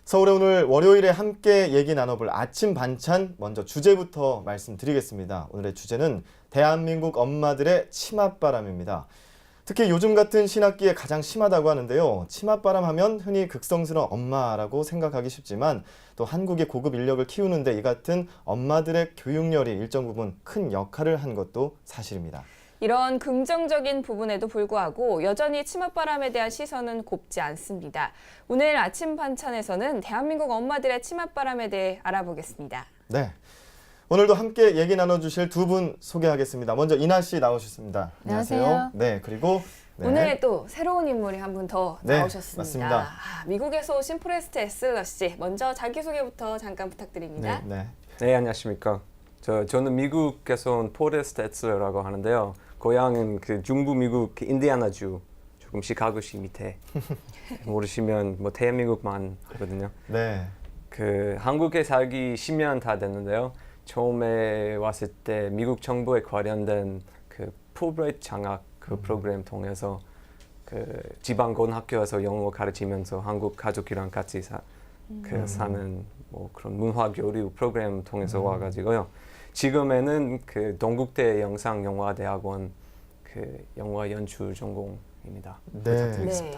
서울의 오늘 월요일에 함께 얘기 나눠볼 아침 반찬 먼저 주제부터 말씀드리겠습니다. 오늘의 주제는 대한민국 엄마들의 치맛바람입니다. 특히 요즘 같은 신학기에 가장 심하다고 하는데요. 치맛바람 하면 흔히 극성스러운 엄마라고 생각하기 쉽지만 또 한국의 고급 인력을 키우는데 이 같은 엄마들의 교육열이 일정 부분 큰 역할을 한 것도 사실입니다. 이런 긍정적인 부분에도 불구하고 여전히 치맛바람에 대한 시선은 곱지 않습니다. 오늘 아침 반찬에서는 대한민국 엄마들의 치맛바람에 대해 알아보겠습니다. 네, 오늘도 함께 얘기 나눠주실 두 분 소개하겠습니다. 먼저 이나 씨 나오셨습니다. 안녕하세요. 네, 그리고 오늘 또 새로운 인물이 한 분 더 네, 나오셨습니다. 맞습니다. 미국에서 오신 포레스트 에슬러 씨, 먼저 자기소개부터 잠깐 부탁드립니다. 네. 네, 안녕하십니까. 저는 미국에서 온 포레스트 에슬러라고 하는데요. 고향은 그 중부 미국 인디애나주, 조금 시카고시 밑에. 모르시면 뭐 대한민국만 하거든요. 네. 그 한국에 살기 10년 다 됐는데요. 처음에 왔을 때 미국 정부에 관련된 그 풀브라이트 장학 그 프로그램 통해서 그 지방 고등학교에서 영어 가르치면서 한국 가족이랑 같이 사는 뭐 그런 문화 교류 프로그램 통해서 와가지고요. 지금에는 그 동국대 영상영화대학원 그 영화 연출 전공입니다. 네. 네.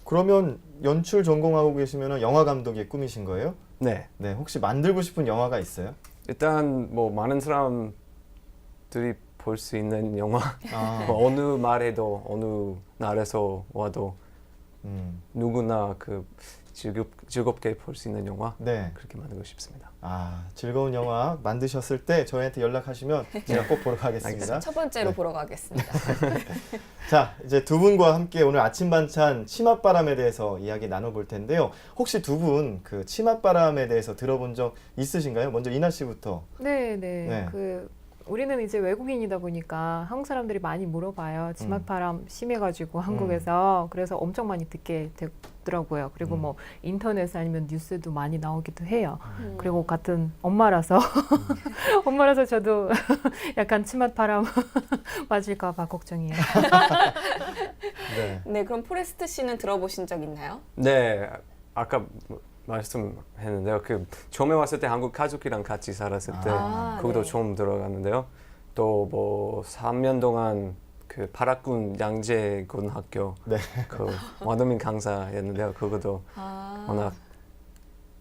그러면 연출 전공하고 계시면 영화 감독의 꿈이신 거예요? 네. 네. 혹시 만들고 싶은 영화가 있어요? 일단 뭐 많은 사람들이 볼 수 있는 영화 아, 뭐 어느 말에도 어느 나라에서 와도 누구나 그 즐겁게 볼 수 있는 영화 네. 그렇게 만들고 싶습니다. 아, 즐거운 영화 만드셨을 때 저희한테 연락하시면 제가 꼭 보러 가겠습니다. 첫 번째로 네. 보러 가겠습니다. 자, 이제 두 분과 함께 오늘 아침 반찬 치맛바람에 대해서 이야기 나눠볼 텐데요. 혹시 두 분 그 치맛바람에 대해서 들어본 적 있으신가요? 먼저 이나 씨부터. 네. 네. 우리는 이제 외국인이다 보니까 한국 사람들이 많이 물어봐요. 치맛바람 심해가지고 한국에서 그래서 엄청 많이 듣게 되더라고요. 그리고 뭐 인터넷 아니면 뉴스도 많이 나오기도 해요. 그리고 같은 엄마라서 엄마라서 저도 약간 치맛바람 맞을까봐 걱정이에요. 네. 네, 그럼 포레스트 씨는 들어보신 적 있나요? 네, 아까 말씀했는데요. 그 처음에 왔을 때 한국 가족이랑 같이 살았을 때 거기도 네. 처음 들어갔는데요. 또 뭐 3년 동안 그 파라군 양재 고등학교 네. 그 원어민 강사였는데요. 그것도 워낙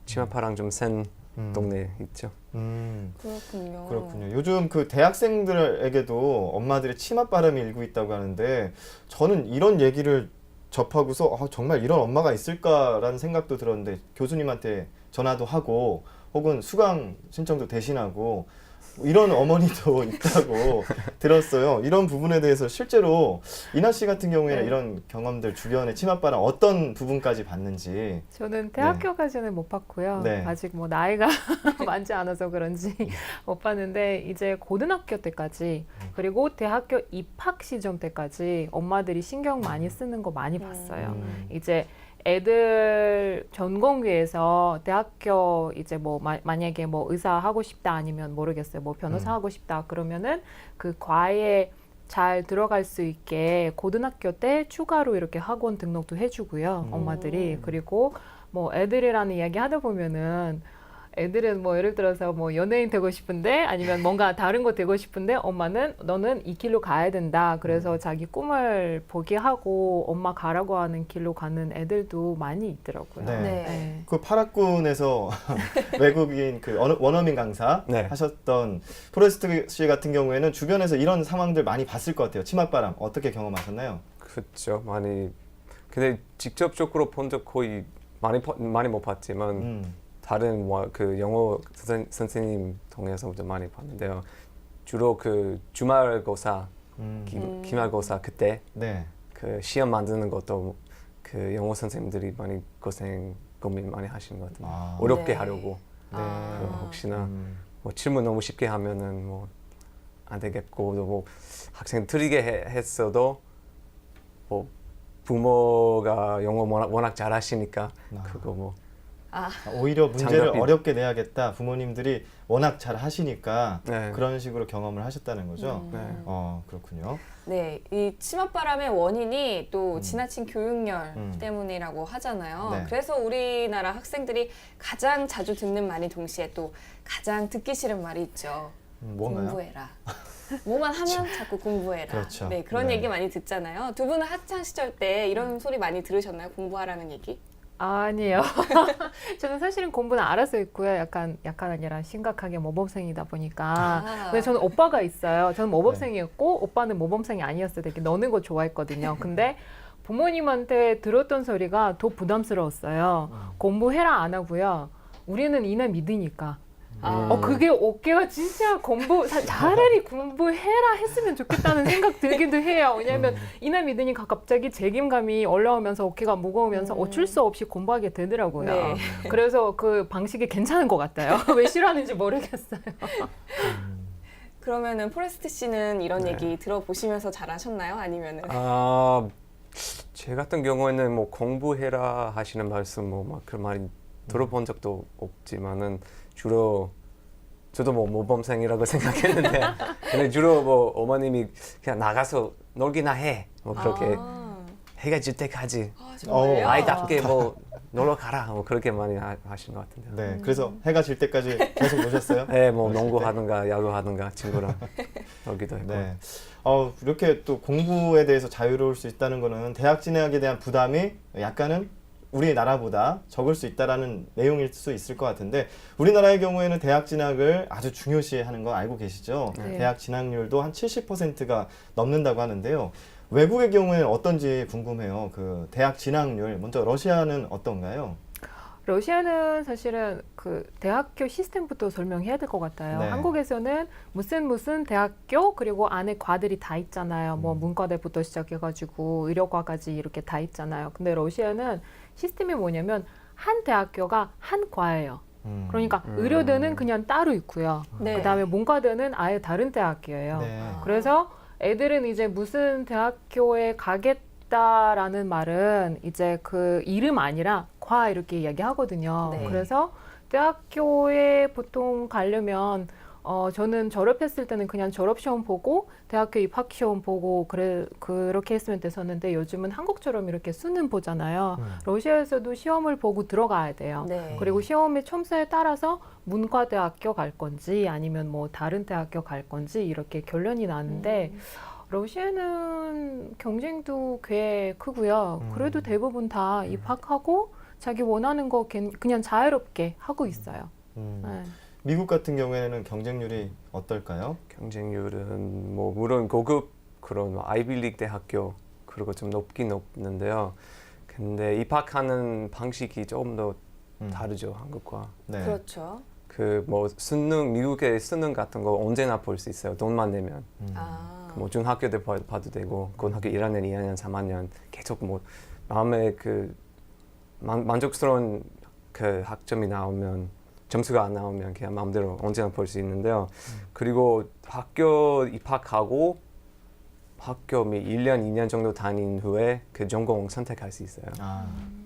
치맛바람 좀 센 동네 있죠. 그렇군요. 그렇군요. 요즘 그 대학생들에게도 엄마들의 치맛바람이 일고 있다고 하는데 저는 이런 얘기를 접하고서 정말 이런 엄마가 있을까라는 생각도 들었는데 교수님한테 전화도 하고 혹은 수강 신청도 대신하고 이런 어머니도 있다고 들었어요. 이런 부분에 대해서 실제로 이나 씨 같은 경우에는 네. 이런 경험들 주변에 치맛바람 어떤 부분까지 봤는지. 저는 대학교까지는 못 봤고요. 네. 아직 뭐 나이가 많지 않아서 그런지 못 봤는데 이제 고등학교 때까지 그리고 대학교 입학 시점 때까지 엄마들이 신경 많이 쓰는 거 많이 봤어요. 이제 애들 전공기에서 대학교 이제 뭐 만약에 뭐 의사 하고 싶다 아니면 모르겠어요. 뭐 변호사 하고 싶다 그러면은 그 과에 잘 들어갈 수 있게 고등학교 때 추가로 이렇게 학원 등록도 해주고요. 엄마들이. 그리고 뭐 애들이라는 이야기 하다 보면은 애들은 뭐 예를 들어서 뭐 연예인 되고 싶은데 아니면 뭔가 다른 거 되고 싶은데 엄마는 너는 이 길로 가야 된다. 그래서 자기 꿈을 포기하고 엄마 가라고 하는 길로 가는 애들도 많이 있더라고요. 네. 네. 그 파라군에서 외국인 그 원어민 강사 네. 하셨던 포레스트 씨 같은 경우에는 주변에서 이런 상황들 많이 봤을 것 같아요. 치맛바람 어떻게 경험하셨나요? 그렇죠. 많이. 근데 직접적으로 본 적 거의 많이 못 봤지만 다른 그 영어 선생님 통해서 좀 많이 봤는데요. 주로 그 주말고사, 기말고사 그때 네. 그 시험 만드는 것도 그 영어 선생님들이 많이 고민 많이 하시는 것 같아요. 아. 어렵게 네. 하려고. 네. 그 혹시나 음. 뭐 질문 너무 쉽게 하면은 뭐 안 되겠고 또 뭐 학생 틀리게 했어도 뭐 부모가 영어 워낙 잘하시니까 그거 뭐 아, 오히려 문제를 장갑이- 어렵게 내야겠다. 부모님들이 워낙 잘 하시니까 네. 그런 식으로 경험을 하셨다는 거죠. 네. 그렇군요. 네, 이 치맛바람의 원인이 또 지나친 교육열 음. 때문이라고 하잖아요. 네. 그래서 우리나라 학생들이 가장 자주 듣는 말이 동시에 또 가장 듣기 싫은 말이 있죠. 뭔가요? 공부해라. 뭐만 하면 자꾸 공부해라. 그렇죠. 네, 그런 네. 얘기 많이 듣잖아요. 두 분은 학창 시절 때 이런 소리 많이 들으셨나요? 공부하라는 얘기? 아니에요. 저는 사실은 공부는 알아서 했고요. 약간 아니라 심각하게 모범생이다 보니까. 근데 저는 오빠가 있어요. 저는 모범생이었고 오빠는 모범생이 아니었어요. 되게 노는 거 좋아했거든요. 근데 부모님한테 들었던 소리가 더 부담스러웠어요. 공부해라 안 하고요. 우리는 이나 믿으니까. 그게 어깨가 진짜 차라리 공부해라 했으면 좋겠다는 생각 들기도 해요. 왜냐하면 이나 믿으니까 갑자기 책임감이 올라오면서 어깨가 무거우면서 어쩔 수 없이 공부하게 되더라고요. 네. 그래서 그 방식이 괜찮은 것 같아요. 왜 싫어하는지 모르겠어요. 그러면은 포레스트 씨는 이런 네. 얘기 들어보시면서 잘하셨나요? 아니면은? 제 같은 경우에는 뭐 공부해라 하시는 말씀 뭐 막 그런 말이 들어본 적도 없지만은 주로 저도 뭐 모범생이라고 생각했는데 근데 주로 뭐 어머님이 그냥 나가서 놀기나 해 뭐 그렇게 해가 질 때까지 정말요? 아이답게 뭐 놀러 가라 뭐 그렇게 많이 하시는 것 같은데요. 네, 그래서 해가 질 때까지 계속 노셨어요? 네, 뭐 농구하든가 야구하든가 친구랑 놀기도 했고. 네. 이렇게 또 공부에 대해서 자유로울 수 있다는 거는 대학 진학에 대한 부담이 약간은 우리나라보다 적을 수 있다라는 내용일 수 있을 것 같은데 우리나라의 경우에는 대학 진학을 아주 중요시하는 거 알고 계시죠? 네. 대학 진학률도 한 70%가 넘는다고 하는데요. 외국의 경우에는 어떤지 궁금해요. 그 대학 진학률 먼저 러시아는 어떤가요? 러시아는 사실은 그 대학교 시스템부터 설명해야 될 것 같아요. 네. 한국에서는 무슨 대학교 그리고 안에 과들이 다 있잖아요. 뭐 문과대부터 시작해가지고 의료과까지 이렇게 다 있잖아요. 근데 러시아는 시스템이 뭐냐면 한 대학교가 한 과예요. 그러니까 의료대는 그냥 따로 있고요. 네. 그다음에 문과대는 아예 다른 대학교예요. 네. 그래서 애들은 이제 무슨 대학교에 가겠다라는 말은 이제 그 이름 아니라 과 이렇게 이야기하거든요. 네. 그래서 대학교에 보통 가려면 저는 졸업했을 때는 그냥 졸업시험 보고 대학교 입학시험 보고 그렇게 했으면 됐었는데 요즘은 한국처럼 이렇게 수능 보잖아요. 러시아에서도 시험을 보고 들어가야 돼요. 네. 그리고 시험의 첨수에 따라서 문과대학교 갈 건지 아니면 뭐 다른 대학교 갈 건지 이렇게 결론이 나는데 러시아는 경쟁도 꽤 크고요. 그래도 대부분 다 입학하고 자기 원하는 거 그냥 자유롭게 하고 있어요. 네. 미국 같은 경우에는 경쟁률이 어떨까요? 경쟁률은 뭐 물론 고급 그런 아이비리그 대학교 그리고 좀 높긴 높는데요. 근데 입학하는 방식이 조금 더 다르죠, 한국과. 네. 그렇죠. 그 뭐 수능 미국의 수능 같은 거 언제나 볼 수 있어요. 돈만 내면. 뭐 중학교 때 봐도 되고 고등학교 1학년, 2학년, 3학년 계속 뭐 마음에 그 만족스러운 그 학점이 나오면 점수가 안 나오면 그냥 마음대로 언제나 볼 수 있는데요. 그리고 학교 입학하고 학교 1년, 2년 정도 다닌 후에 그 전공 선택할 수 있어요.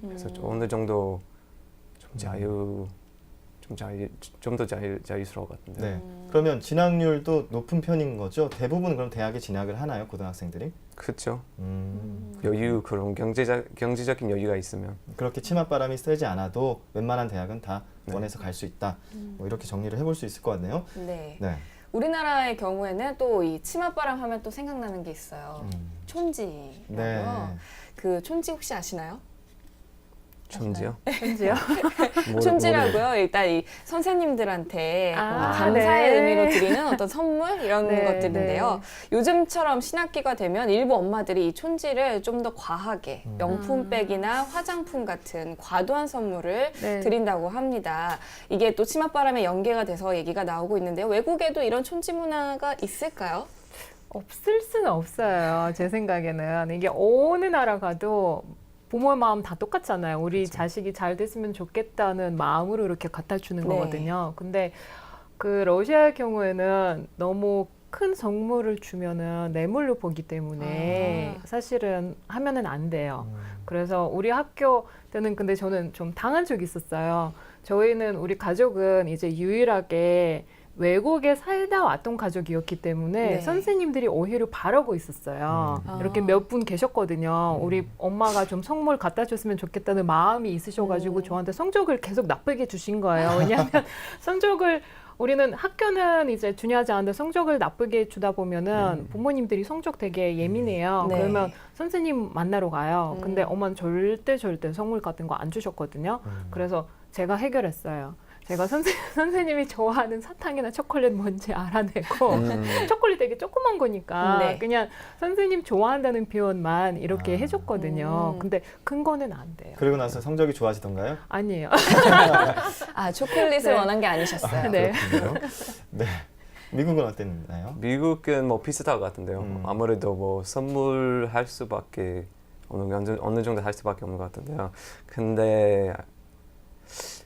그래서 좀 어느 정도 좀 더 자유스러울 것 같은데. 네. 그러면 진학률도 높은 편인 거죠? 대부분 그럼 대학에 진학을 하나요, 고등학생들이? 그렇죠. 음. 여유 그런 경제적인 여유가 있으면. 그렇게 치맛바람이 세지 않아도 웬만한 대학은 다 네. 원해서 갈 수 있다. 뭐 이렇게 정리를 해볼 수 있을 것 같네요. 네. 네. 우리나라의 경우에는 또 이 치맛바람 하면 또 생각나는 게 있어요. 촌지라고요. 네. 그 촌지 혹시 아시나요? 촌지요? 현지요? 촌지라고요. 일단 이 선생님들한테 감사의 네. 의미로 드리는 어떤 선물 이런 네, 것들인데요. 요즘처럼 신학기가 되면 일부 엄마들이 이 촌지를 좀 더 과하게 명품백이나 화장품 같은 과도한 선물을 네. 드린다고 합니다. 이게 또 치맛바람에 연계가 돼서 얘기가 나오고 있는데요. 외국에도 이런 촌지 문화가 있을까요? 없을 수는 없어요. 제 생각에는 이게 어느 나라 가도 부모의 마음 다 똑같잖아요. 우리 자식이 잘 됐으면 좋겠다는 마음으로 이렇게 갖다 주는 네. 거거든요. 근데 그 러시아의 경우에는 너무 큰 선물을 주면은 뇌물로 보기 때문에 사실은 하면은 안 돼요. 그래서 우리 학교 때는 근데 저는 좀 당한 적이 있었어요. 저희는 우리 가족은 이제 유일하게 외국에 살다 왔던 가족이었기 때문에 네. 선생님들이 오히려 바라고 있었어요. 이렇게 몇 분 계셨거든요. 우리 엄마가 좀 선물 갖다 줬으면 좋겠다는 마음이 있으셔가지고 저한테 성적을 계속 나쁘게 주신 거예요. 왜냐하면 성적을 우리는 학교는 이제 중요하지 않은데 성적을 나쁘게 주다 보면은 부모님들이 성적 되게 예민해요. 네. 그러면 선생님 만나러 가요. 근데 엄마는 절대 선물 같은 거 안 주셨거든요. 그래서 제가 해결했어요. 제가 선생님이 좋아하는 사탕이나 초콜릿 뭔지 알아내고 초콜릿 되게 조그만 거니까 네. 그냥 선생님 좋아한다는 표현만 이렇게 해줬거든요. 근데 큰 거는 안 돼요. 그리고 나서 성적이 좋아지던가요? 아니에요. 아, 초콜릿을 네. 원한 게 아니셨어요. 네. 그렇군요. 네. 미국은 어땠나요? 미국은 뭐 비슷할 것 같은데요. 아무래도 뭐 선물할 수밖에 어느 정도 할 수밖에 없는 것 같은데요. 근데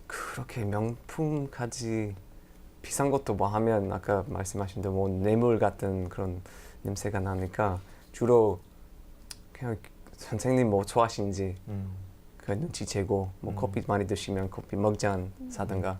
그렇게 명품까지 비싼 것도 뭐 하면 아까 말씀하신 대로 뭐 뇌물 같은 그런 냄새가 나니까 주로 그냥 선생님 뭐 좋아하시는지 그 눈치채고 뭐 커피 많이 드시면 커피 먹잔 사든가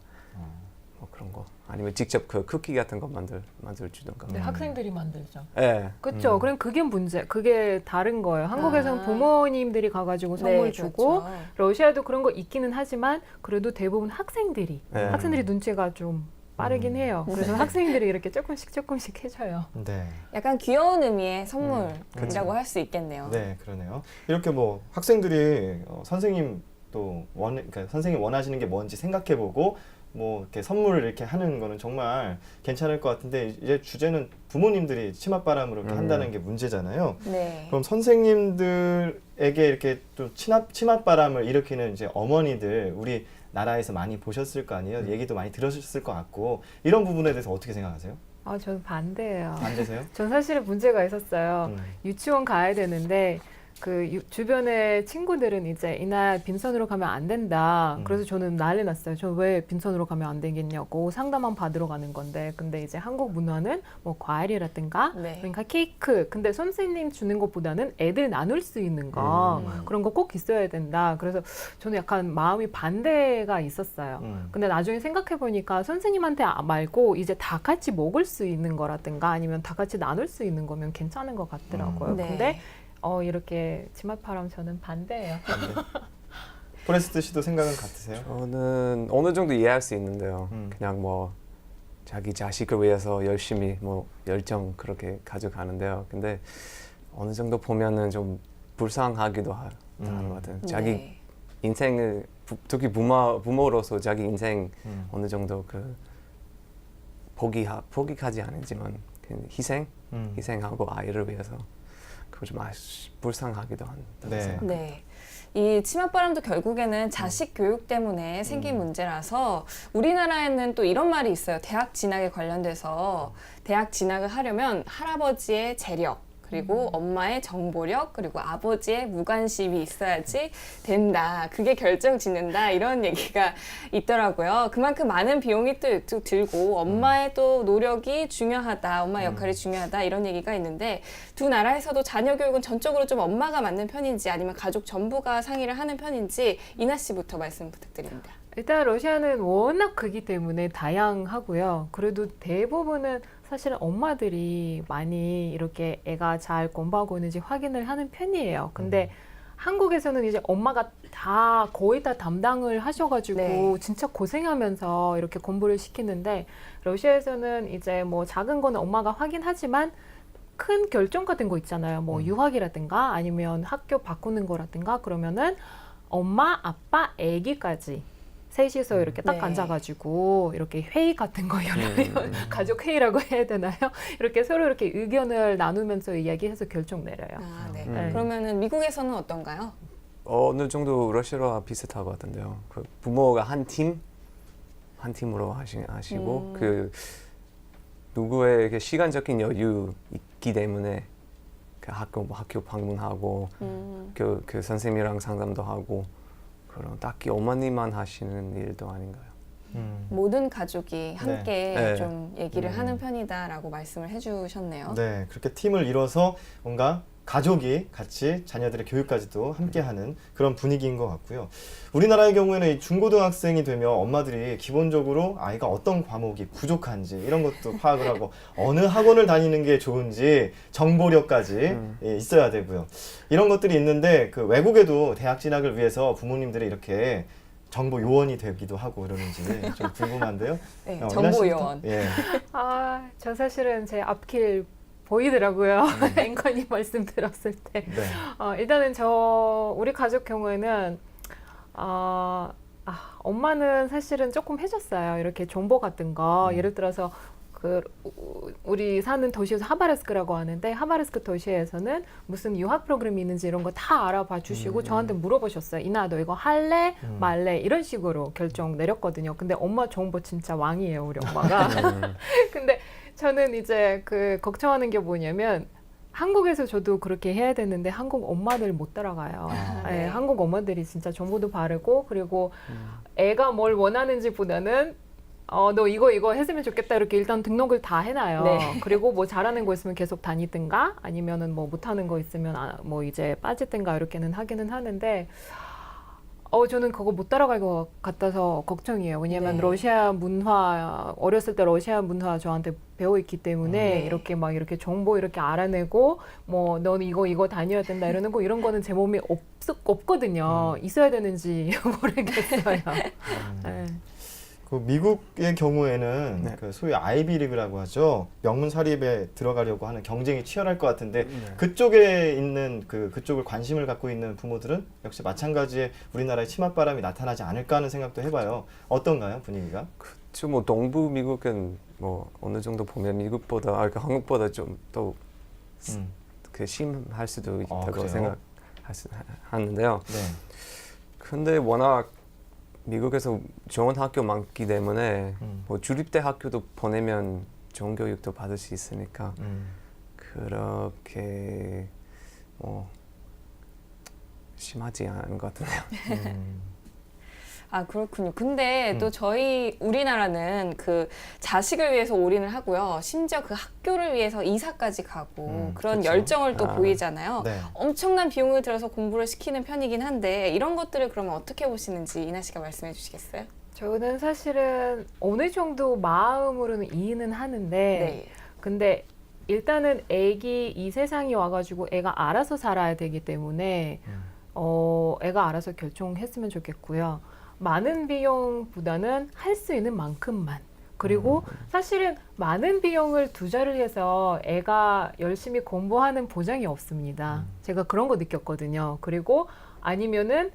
뭐 그런 거 아니면 직접 그 쿠키 같은 거 만들 주던가. 네, 학생들이 만들죠. 네. 그렇죠. 그럼 그게 그게 다른 거예요. 한국에서는 부모님들이 가가지고 선물 네, 주고 그렇죠. 러시아도 그런 거 있기는 하지만 그래도 대부분 학생들이 네. 눈치가 좀 빠르긴 해요. 그래서 학생들이 이렇게 조금씩 해줘요. 네. 약간 귀여운 의미의 선물이라고 그렇죠. 할 수 있겠네요. 네, 그러네요. 이렇게 뭐 학생들이 선생님 그러니까 선생님 원하시는 게 뭔지 생각해보고 뭐 이렇게 선물을 이렇게 하는 거는 정말 괜찮을 것 같은데 이제 주제는 부모님들이 치맛바람으로 이렇게 한다는 게 문제잖아요. 네. 그럼 선생님들에게 이렇게 좀 치맛바람을 일으키는 이제 어머니들 우리 나라에서 많이 보셨을 거 아니에요? 얘기도 많이 들으셨을 것 같고 이런 부분에 대해서 어떻게 생각하세요? 저는 반대예요. 안 되세요? 전 사실은 문제가 있었어요. 유치원 가야 되는데 주변에 친구들은 이제 이날 빈손으로 가면 안 된다. 그래서 저는 난리 났어요. 저 왜 빈손으로 가면 안 되겠냐고 상담만 받으러 가는 건데. 근데 이제 한국 문화는 뭐 과일이라든가 네. 그러니까 케이크. 근데 선생님 주는 것보다는 애들 나눌 수 있는 거 그런 거 꼭 있어야 된다. 그래서 저는 약간 마음이 반대가 있었어요. 근데 나중에 생각해 보니까 선생님한테 말고 이제 다 같이 먹을 수 있는 거라든가 아니면 다 같이 나눌 수 있는 거면 괜찮은 것 같더라고요. 네. 근데 이렇게 치맛바람 저는 반대예요. 포레스트 씨도 생각은 같으세요? 저는 어느 정도 이해할 수 있는데요. 그냥 뭐 자기 자식을 위해서 열심히 뭐 열정 그렇게 가져가는데요. 근데 어느 정도 보면은 좀 불쌍하기도 하는 것 같아요. 자기 네. 인생을 특히 부모로서 자기 인생 어느 정도 그 포기하지 않았지만 그 희생하고 아이를 위해서 그거 좀 불쌍하기도 한다는 네. 생각. 네. 이 치맛바람도 결국에는 자식 교육 때문에 생긴 문제라서 우리나라에는 또 이런 말이 있어요. 대학 진학에 관련돼서 대학 진학을 하려면 할아버지의 재력 그리고 엄마의 정보력 그리고 아버지의 무관심이 있어야지 된다. 그게 결정짓는다. 이런 얘기가 있더라고요. 그만큼 많은 비용이 또 들고 엄마의 또 노력이 중요하다. 엄마의 역할이 중요하다. 이런 얘기가 있는데 두 나라에서도 자녀 교육은 전적으로 좀 엄마가 맡는 편인지 아니면 가족 전부가 상의를 하는 편인지 이나 씨부터 말씀 부탁드립니다. 일단 러시아는 워낙 크기 때문에 다양하고요. 그래도 대부분은 사실은 엄마들이 많이 이렇게 애가 잘 공부하고 있는지 확인을 하는 편이에요. 근데 한국에서는 이제 엄마가 거의 다 담당을 하셔가지고 네. 진짜 고생하면서 이렇게 공부를 시키는데 러시아에서는 이제 뭐 작은 거는 엄마가 확인하지만 큰 결정 같은 거 있잖아요. 뭐 유학이라든가 아니면 학교 바꾸는 거라든가 그러면은 엄마, 아빠, 아기까지 셋이서 이렇게 딱 네. 앉아가지고 이렇게 회의 같은 거 열어요. 가족 회의라고 해야 되나요? 이렇게 서로 이렇게 의견을 나누면서 이야기해서 결정 내려요. 아, 네. 네. 그러면은 미국에서는 어떤가요? 어느 정도 러시아와 비슷할 것 같은데요. 그 부모가 한 팀으로 하시고 그 누구에게 시간적인 여유 있기 때문에 그 학교 방문하고 그 선생님이랑 상담도 하고 그런 딱히 어머니만 하시는 일도 아닌가요? 모든 가족이 함께 네. 좀 얘기를 하는 편이다라고 말씀을 해주셨네요. 네, 그렇게 팀을 이뤄서 뭔가 가족이 같이 자녀들의 교육까지도 함께하는 그런 분위기인 것 같고요. 우리나라의 경우에는 이 중고등학생이 되면 엄마들이 기본적으로 아이가 어떤 과목이 부족한지 이런 것도 파악을 하고 어느 학원을 다니는 게 좋은지 정보력까지 있어야 되고요. 이런 것들이 있는데 그 외국에도 대학 진학을 위해서 부모님들이 이렇게 정보 요원이 되기도 하고 그러는지 좀 궁금한데요. 네, 이나 정보 씨부터? 요원. 예. 저 사실은 제 앞길 보이더라고요. 앵커님 말씀 들었을 때. 네. 일단은 우리 가족 경우에는 엄마는 사실은 조금 해줬어요. 이렇게 정보 같은 거. 예를 들어서 우리 사는 도시에서 하바르스크라고 하는데 하바르스크 도시에서는 무슨 유학 프로그램이 있는지 이런 거 다 알아봐 주시고 저한테 물어보셨어요. 이나 너 이거 할래 말래 이런 식으로 결정 내렸거든요. 근데 엄마 정보 진짜 왕이에요, 우리 엄마가. 근데 저는 이제 걱정하는 게 뭐냐면 한국에서 저도 그렇게 해야 되는데 한국 엄마들 못 따라가요. 네, 한국 엄마들이 진짜 정보도 바르고 그리고 애가 뭘 원하는지 보다는 너 이거 했으면 좋겠다 이렇게 일단 등록을 다 해놔요. 네. 그리고 뭐 잘하는 거 있으면 계속 다니든가 아니면은 뭐 못하는 거 있으면 뭐 이제 빠지든가 이렇게는 하기는 하는데 저는 그거 못 따라갈 것 같아서 걱정이에요. 왜냐면 네. 러시아 문화 어렸을 때 러시아 문화 저한테 배워있기 때문에 이렇게 막 이렇게 정보 이렇게 알아내고 뭐 너는 이거 다녀야 된다 이러는 거 이런 거는 제 몸에 없거든요. 있어야 되는지 모르겠어요. 네. 그 미국의 경우에는 네. 그 소위 아이비리그라고 하죠. 명문 사립에 들어가려고 하는 경쟁이 치열할 것 같은데 그쪽에 있는 그쪽을 관심을 갖고 있는 부모들은 역시 마찬가지의 우리나라의 치맛바람이 나타나지 않을까 하는 생각도 해봐요. 어떤가요, 분위기가? 그렇죠. 뭐 동부 미국은 뭐 어느 정도 보면 미국보다 한국보다 좀 더 심할 수도 있다고 그래요? 생각하는데요. 네. 근데 워낙 미국에서 좋은 학교 많기 때문에 뭐 주립대 학교도 보내면 좋은 교육도 받을 수 있으니까 그렇게 뭐 심하지 않은 것 같네요. 아, 그렇군요. 근데 또 우리나라는 그 자식을 위해서 올인을 하고요. 심지어 그 학교를 위해서 이사까지 가고 그런 그쵸. 열정을 또 보이잖아요. 네. 엄청난 비용을 들여서 공부를 시키는 편이긴 한데 이런 것들을 그러면 어떻게 보시는지 이나 씨가 말씀해 주시겠어요? 저는 사실은 어느 정도 마음으로는 이해는 하는데 네. 근데 일단은 애기 이 세상에 와가지고 애가 알아서 살아야 되기 때문에 애가 알아서 결정했으면 좋겠고요. 많은 비용보다는 할 수 있는 만큼만. 그리고 사실은 많은 비용을 투자를 해서 애가 열심히 공부하는 보장이 없습니다. 제가 그런 거 느꼈거든요. 그리고 아니면은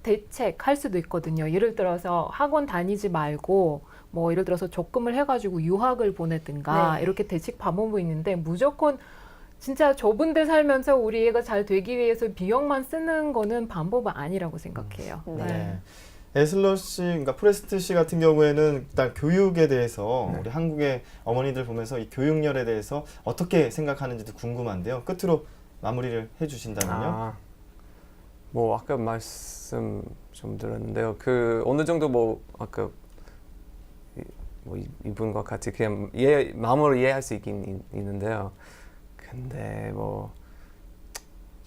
대책할 수도 있거든요. 예를 들어서 학원 다니지 말고 뭐 예를 들어서 적금을 해가지고 유학을 보내든가 네. 이렇게 대책 방법이 있는데 무조건 진짜 좁은 데 살면서 우리 애가 잘 되기 위해서 비용만 쓰는 거는 방법은 아니라고 생각해요. 네. 에슬러 씨, 그러니까 프레스트 씨 같은 경우에는 일단 교육에 대해서 우리 한국의 어머니들 보면서 이 교육열에 대해서 어떻게 생각하는지도 궁금한데요. 끝으로 마무리를 해주신다면요. 뭐 아까 말씀 좀 들었는데요. 어느 정도 뭐 아까 이분과 같이 그냥 마음으로 이해할 수 있긴 있는데요. 근데 뭐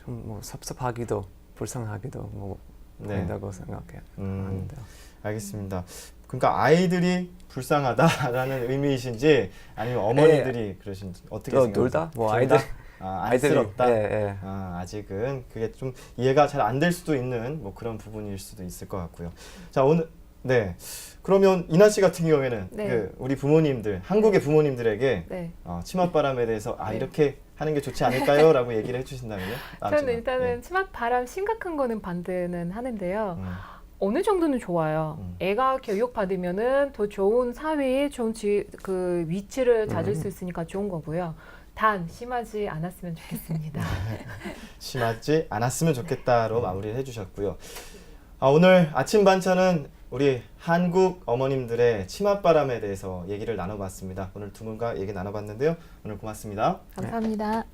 좀 뭐 섭섭하기도 불쌍하기도 뭐 보인다고 생각해요. 하는데요. 알겠습니다. 그러니까 아이들이 불쌍하다라는 의미이신지 아니면 어머니들이 그러신지 어떻게 생각하세요? 둘 다? 뭐 둘 다? 아이들 안쓰럽다. 예. 아직은 그게 좀 이해가 잘 안 될 수도 있는 뭐 그런 부분일 수도 있을 것 같고요. 자, 오늘 그러면 이나 씨 같은 경우에는 우리 부모님들, 한국의 부모님들에게 치맛바람에 대해서 이렇게 하는 게 좋지 않을까요? 라고 얘기를 해주신다면요? 저는 일단은 치맛바람 심각한 거는 반대는 하는데요. 어느 정도는 좋아요. 애가 교육 받으면은 더 좋은 사회에 좋은 위치를 찾을 수 있으니까 좋은 거고요. 단 심하지 않았으면 좋겠습니다. 심하지 않았으면 좋겠다로 마무리를 해주셨고요. 오늘 아침 반찬은 우리 한국 어머님들의 치맛바람에 대해서 얘기를 나눠봤습니다. 오늘 두 분과 얘기 나눠봤는데요. 오늘 고맙습니다. 감사합니다.